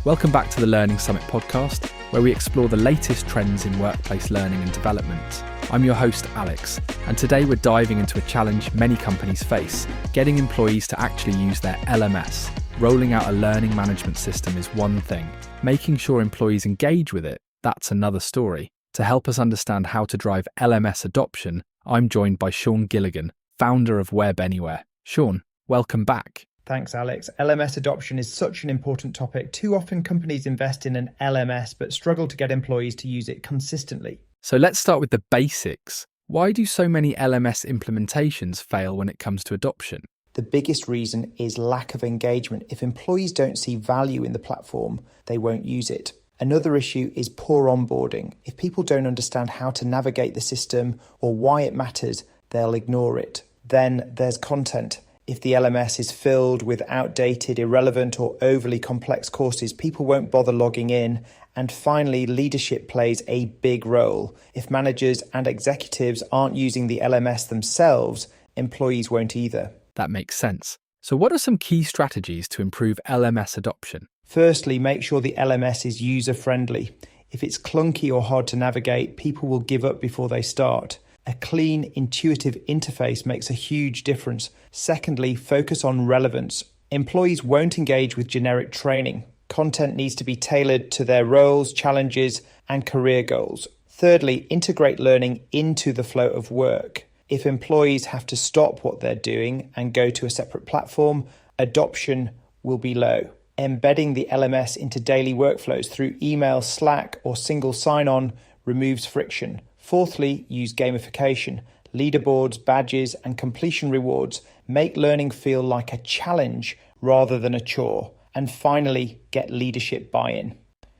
Welcome back to the Learning Summit podcast, where we explore the latest trends in workplace learning and development. I'm your host, Alex, and today we're diving into a challenge many companies face: getting employees to actually use their LMS. Rolling out a learning management system is one thing. Making sure employees engage with it, that's another story. To help us understand how to drive LMS adoption, I'm joined by Sean Gilligan, founder of Web Anywhere. Sean, welcome back. Thanks, Alex. LMS adoption is such an important topic. Too often companies invest in an LMS but struggle to get employees to use it consistently. So let's start with the basics. Why do so many LMS implementations fail when it comes to adoption? The biggest reason is lack of engagement. If employees don't see value in the platform, they won't use it. Another issue is poor onboarding. If people don't understand how to navigate the system or why it matters, they'll ignore it. Then there's content. If the LMS is filled with outdated, irrelevant, or overly complex courses, people won't bother logging in. And finally, leadership plays a big role. If managers and executives aren't using the LMS themselves, employees won't either. That makes sense. So what are some key strategies to improve LMS adoption? Firstly, make sure the LMS is user-friendly. If it's clunky or hard to navigate, people will give up before they start. A clean, intuitive interface makes a huge difference. Secondly, focus on relevance. Employees won't engage with generic training. Content needs to be tailored to their roles, challenges, and career goals. Thirdly, integrate learning into the flow of work. If employees have to stop what they're doing and go to a separate platform, adoption will be low. Embedding the LMS into daily workflows through email, Slack, or single sign-on removes friction. Fourthly, use gamification. Leaderboards, badges, and completion rewards make learning feel like a challenge rather than a chore. And finally, get leadership buy-in.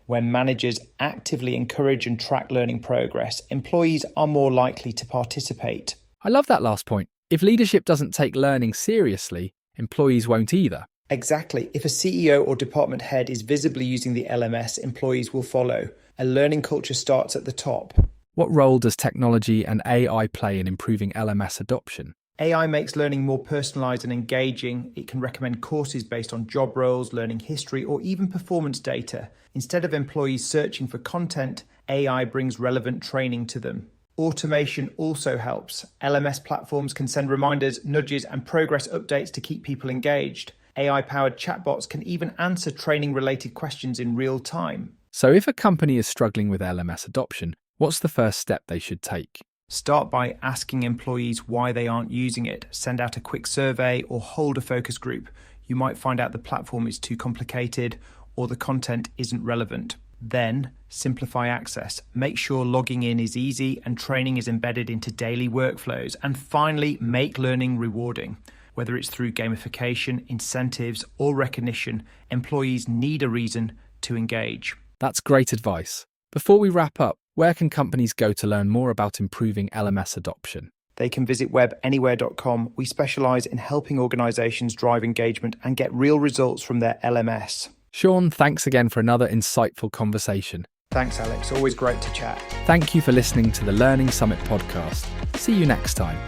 When managers actively encourage and track learning progress, employees are more likely to participate. I love that last point. If leadership doesn't take learning seriously, employees won't either. Exactly. If a CEO or department head is visibly using the LMS, employees will follow. A learning culture starts at the top. What role does technology and AI play in improving LMS adoption? AI makes learning more personalized and engaging. It can recommend courses based on job roles, learning history, or even performance data. Instead of employees searching for content, AI brings relevant training to them. Automation also helps. LMS platforms can send reminders, nudges, and progress updates to keep people engaged. AI-powered chatbots can even answer training-related questions in real time. So if a company is struggling with LMS adoption, what's the first step they should take? Start by asking employees why they aren't using it. Send out a quick survey or hold a focus group. You might find out the platform is too complicated or the content isn't relevant. Then, simplify access. Make sure logging in is easy and training is embedded into daily workflows. And finally, make learning rewarding. Whether it's through gamification, incentives, or recognition, employees need a reason to engage. That's great advice. Before we wrap up, where can companies go to learn more about improving LMS adoption? They can visit webanywhere.com. We specialize in helping organizations drive engagement and get real results from their LMS. Sean, thanks again for another insightful conversation. Thanks, Alex. Always great to chat. Thank you for listening to the Learning Summit podcast. See you next time.